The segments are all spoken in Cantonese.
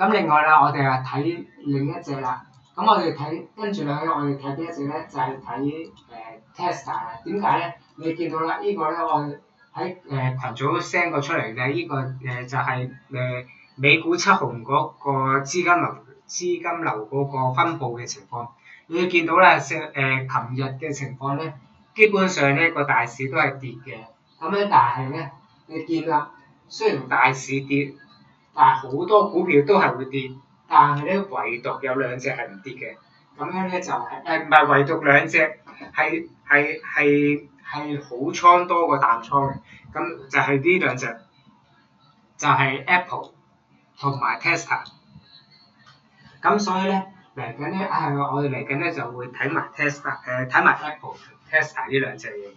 咁另外啦，我哋啊睇另一隻啦。咁我哋睇跟住兩隻，我哋睇邊一隻咧？就係睇Tesla 啦。點解咧？你見到啦，呢個咧我喺群組 send 過出嚟嘅，呢個就係美股七雄嗰個資金流嗰個分佈嘅情況。你見到咧，琴日嘅情況咧，基本上咧個大市都係跌嘅。咁咧，但係咧，你見啦，雖然大市跌，但係好多股票都係會跌，但係咧唯獨有兩隻係唔跌嘅。咁樣咧就係唔係唯獨兩隻係好倉多過淡倉嘅。咁就係呢兩隻，就係 Apple 同埋 Tesla。咁所以咧嚟緊咧，我哋嚟緊咧就會睇埋 Tesla，睇埋 Apple 同 Tesla 呢兩隻嘢嘅。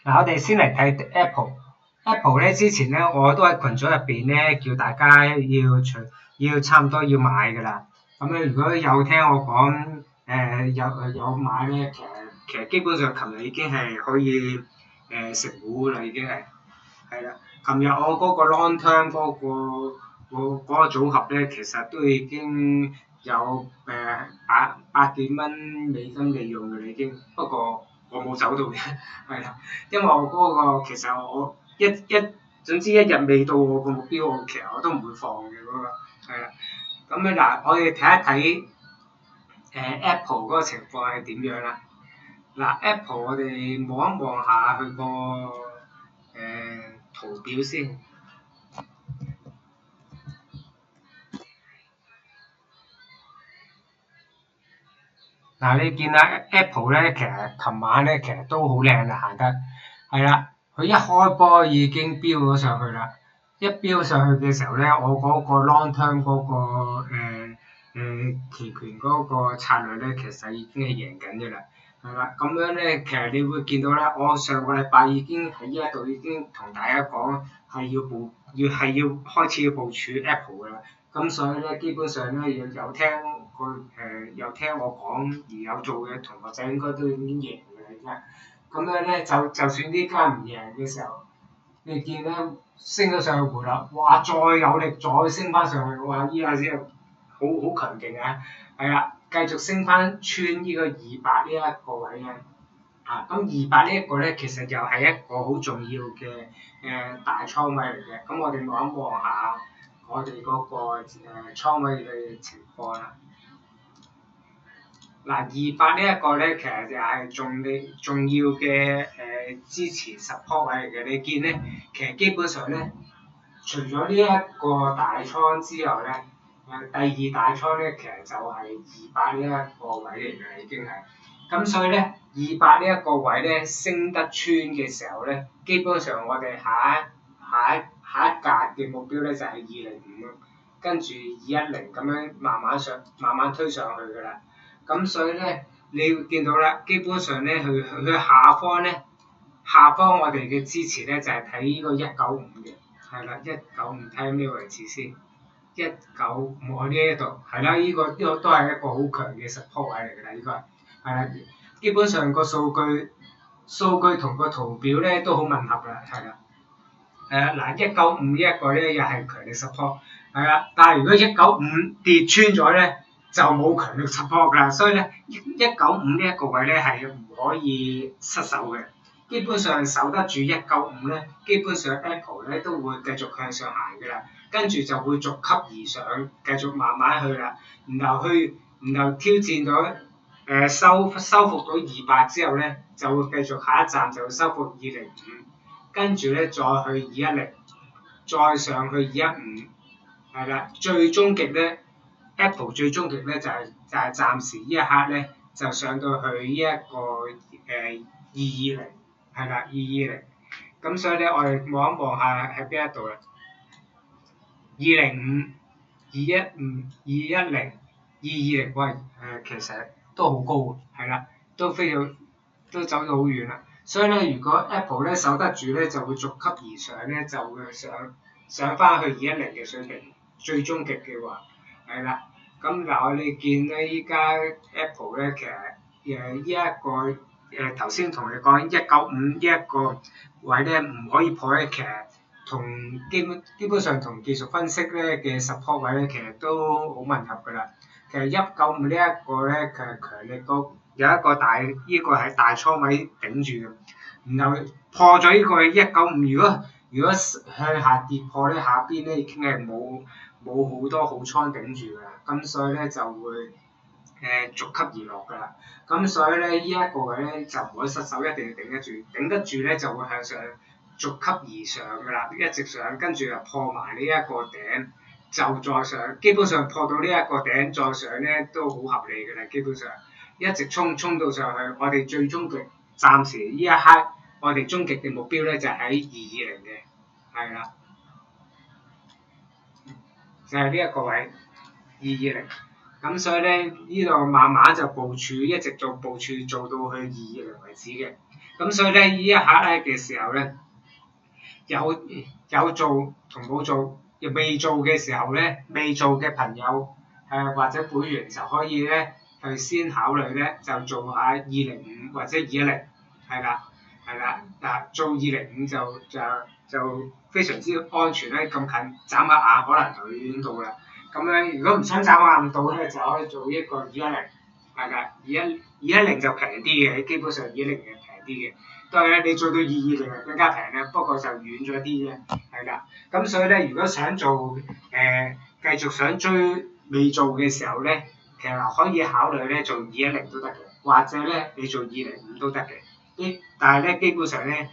嗱，我哋先嚟睇 Apple 咧，之前咧我都喺群組入邊咧叫大家要差唔多要買㗎啦。咁咧如果有聽我講有買咧，其實基本上琴日已經係可以食糊啦，已經係啦。琴日我嗰個 long term 嗰個組合咧，其實都已經有百幾蚊美金利用嘅已經，不過我冇走到嘅，係啦，因為我嗰個其實我總之一日未到我個目標，其實我都唔會放嘅嗰個，係啦。咁咧嗱，我哋睇一睇Apple 嗰個情況係點樣啦。嗱 Apple 我哋望一望下佢個圖表先。嗱，你見啦 Apple 咧，其實琴晚咧其實都好靚啊，行得係啦。佢一開波已經飆咗上去啦，一飆上去嘅時候咧，我嗰個 long term 嗰個期權嗰個策略咧，其實已經係贏緊嘅啦，係啦。咁樣咧，其實你會見到啦，我上個禮拜已經喺呢一度已經同大家講係要開始要部署 Apple 嘅啦。咁所以咧，基本上咧有聽我講而有做嘅同學仔應該都已經贏嘅啦。咁樣咧就算呢間唔贏嘅時候，你見咧升咗上去回啦，哇！再有力再升翻上去，哇！依下先好強勁啊！係啦，繼續升翻穿呢個200呢一個位咧。咁200呢一個咧，其實又係一個好重要嘅大倉位嚟嘅。咁我哋望一望下我哋嗰個倉位嘅情況啦。嗱，200呢一個咧，其實就係重要嘅支持 support 位嚟嘅。你見咧，其實基本上咧，除咗呢一個大倉之外咧，第二大倉咧，其實就係200呢一個位嚟嘅已經係。咁所以咧，200呢一個位咧升得穿嘅時候咧，基本上我哋下一格嘅目標咧就係205，跟住210咁樣慢慢推上去㗎啦。咁所以咧，你會見到啦，基本上咧，佢下方我哋嘅支持咧就係睇呢個195嘅，係啦，195睇咩位置先？195我呢一度係啦，呢個都係一個好強嘅 support 位嚟㗎啦，呢個係啦，基本上個數據同個圖表咧都好吻合啦，係啦。嗱，195呢一個咧又係強力 support，係啦，但係如果195跌穿咗咧，就冇強力 support 㗎啦，所以咧195呢一個位咧係唔可以失守嘅。基本上守得住195咧，基本上 Apple 咧都會繼續向上行㗎啦，跟住就會逐級而上，繼續慢慢去啦，然後挑戰咗收復到200之後咧，就會繼續下一站就收復205，跟住咧再去210，再上去215，係啦，最終極咧。Apple 最終極咧就係暫時呢一刻咧就上到去呢一個220，係啦220，咁所以咧我哋望一望下喺邊一度啦，205、215、210、220，喂其實都好高，係啦，都走到好遠啦。所以咧，如果 Apple 咧守得住咧，就會逐級而上咧，就會上翻去210嘅水平，最終極嘅話。係啦，咁嗱，我哋見咧依家 Apple 咧，其實呢一個頭先同你講195呢一個位咧唔可以破咧，其實同基本上同技術分析咧嘅 support 位咧，其實都好吻合㗎啦。其實195呢一個咧，其實強力高有一個大呢個係大倉位頂住嘅，然後破咗呢個195，如果向下跌破咧，下邊咧已經係冇好多好倉頂住㗎啦，咁所以咧就會逐級而落㗎啦。咁所以咧呢一個位咧就唔可以失手，一定要頂得住，頂得住咧就會向上逐級而上㗎啦，一直上，跟住就破埋呢一個頂，就再上，基本上破到呢一個頂再上咧都好合理㗎啦，基本上一直衝到上去，我哋最終極暫時呢一刻，我哋終極嘅目標咧就喺220嘅，係啦，就係呢一個位220。咁所以咧，呢度慢慢就部署，一直做部署做到去220為止嘅。咁所以咧，呢一刻咧嘅時候咧，有做同冇做，未做嘅時候咧，未做嘅朋友或者會員就可以咧去先考慮咧，就做下205或者210，係啦，嗱做205就非常之安全咧，咁近眨下眼可能就已經到啦。咁樣如果唔想眨眼到咧，就可以做一個210，係㗎，210就平啲嘅，基本上210係平啲嘅。當然你做到220係更加平咧，不過就遠咗啲啫，係㗎。咁所以咧，如果想做繼續想追未做嘅時候咧，其實可以考慮咧做210都得嘅，或者咧你做205都得嘅。但係咧基本上咧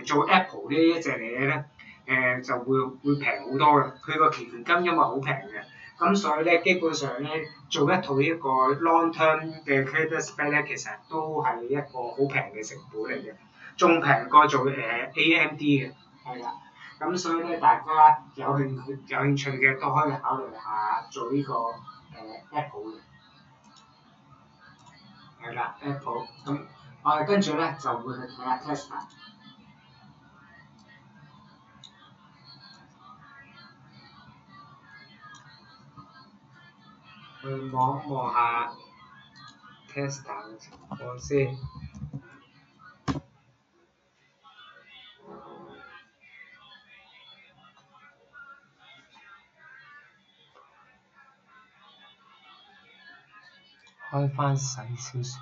做 Apple 呢一隻嘢咧就會平好多嘅，佢個期權金因為好平嘅。咁所以咧，基本上咧，做一套一個 long term 嘅 credit spread 咧，其實都係一個好平嘅成本嚟嘅，仲平過做AMD 嘅，係啦。咁所以咧，大家有興趣嘅都可以考慮下做呢個Apple 嘅，係啦 Apple。咁我哋跟住咧就會去睇下 Tesla。去望下 Tesla 嘅情況先。開翻細少少。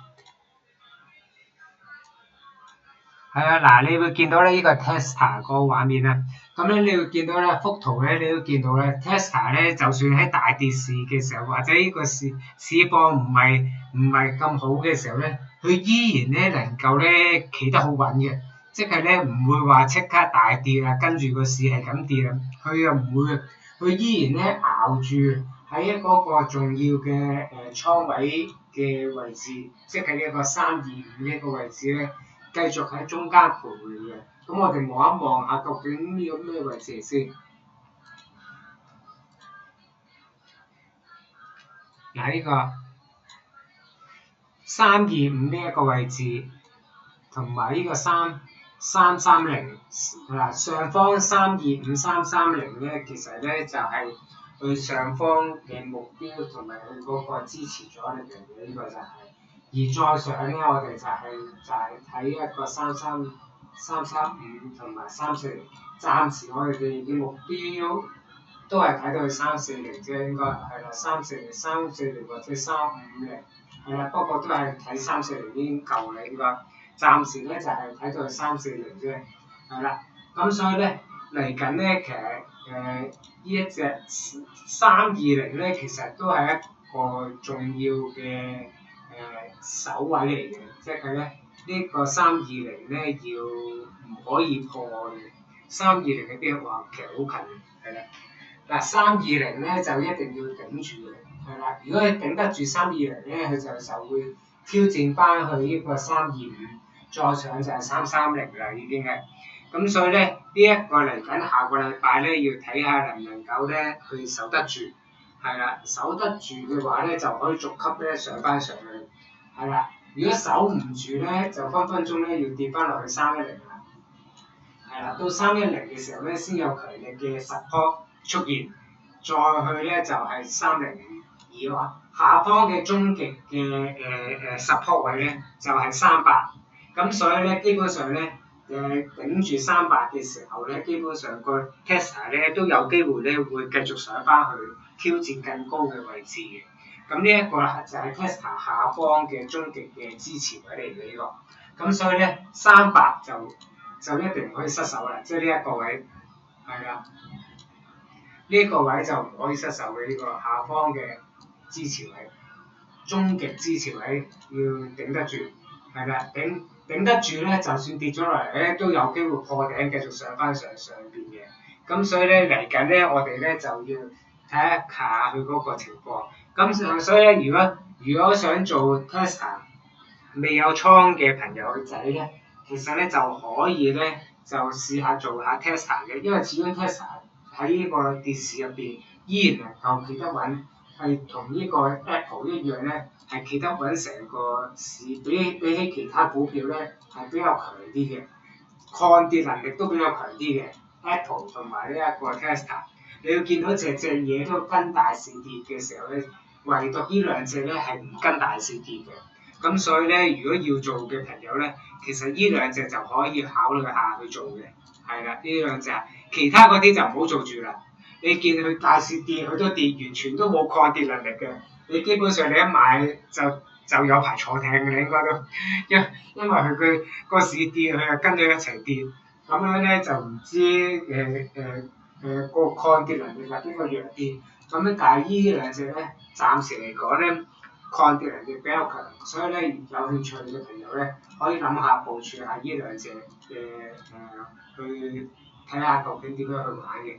係啊，嗱，你會見到咧呢個 Tesla 個畫面啦。咁咧你會見到咧幅圖咧，你都見到咧 Tesla 咧，就算喺大跌市嘅時候，或者呢個市況唔係咁好嘅時候咧，佢依然咧能夠咧企得好穩嘅，即係咧唔會話即刻大跌啊，跟住個市係咁跌啊，佢又唔會，佢依然咧熬住喺嗰個重要嘅倉位嘅位置，即係呢個325呢個位置咧。繼續喺中間徘徊嘅，咁我哋望一望下究竟呢個咩位置嚟先？嗱，呢個325呢一個位置，同埋呢個330，嗱上方325、330咧，其實咧就係佢上方嘅目標同埋佢嗰個支持阻力嚟嘅，呢個就係。而再上咧，我哋就係睇一個335同埋340，暫時我哋嘅目標都係睇到去340啫，應該係啦，340或者350，係啦，不過都係睇340已經夠啦，應該。暫時咧就係睇到去340啫，係啦。咁所以咧嚟緊咧，其實呢一隻320咧，其實都係一個重要嘅。首位嚟嘅，即係咧呢個320咧要唔可以破嘅，320嘅邊話其實好近，係啦。嗱320咧就一定要頂住嘅，係啦。如果你頂得住320咧，佢就會挑戰翻去呢個325，再上就係330啦，已經係。咁所以咧呢一個嚟緊下個禮拜咧要睇下能唔能夠咧去守得住，係啦，守得住嘅話咧就可以逐級咧上翻上去。係啦，如果守唔住咧，就分分鐘咧要跌翻落去310啦。係啦，到310嘅時候咧，先有強力嘅support出現，再去咧就係302下方嘅終極嘅support 位咧就係300，咁所以咧基本上咧頂住300嘅時候咧，基本上個 Tesla 咧都有機會咧會繼續上翻去挑戰更高嘅位置嘅。咁呢一個就係 Tesla 下方嘅終極嘅支持位嚟嘅呢個。咁所以咧300就一定唔可以失手啦，即係呢一個位係啦。呢一個位就唔可以失手嘅呢個下方嘅支持位，終極支持位要頂得住，係啦，頂得住咧，就算跌咗落嚟咧，都有機會破頂繼續上翻上邊嘅。咁所以咧嚟緊咧，我哋咧就要睇下佢嗰個情況。咁所以咧，如果想做 Tesla 未有倉嘅朋友仔咧，其實咧就可以咧就試下做下 Tesla 嘅，因為始終 Tesla 喺呢個跌市入邊依然能夠企得穩，係同呢個 Apple 一樣咧，係企得穩成個市，比起其他股票咧係比較強啲嘅，抗跌能力都比較強啲嘅 Apple 同埋呢一個 Tesla。你要見到隻嘢都跟大市跌嘅時候咧，唯獨呢兩隻咧係唔跟大市跌嘅。咁所以咧，如果要做嘅朋友咧，其實呢兩隻就可以考慮下去做嘅，係啦，呢兩隻，其他嗰啲就唔好做住啦。你見佢大市跌，佢都跌，完全都冇抗跌能力嘅。你基本上你一買就有排坐艇嘅，你應該都，因為佢個市跌，佢又跟住一齊跌，咁樣咧就唔知個抗跌能力係邊個弱啲。咁咧，但係呢兩隻咧，暫時嚟講咧，抗跌能力比較強，所以咧有興趣嘅朋友咧，可以諗下部署下呢兩隻嘅去睇下究竟點樣去玩嘅。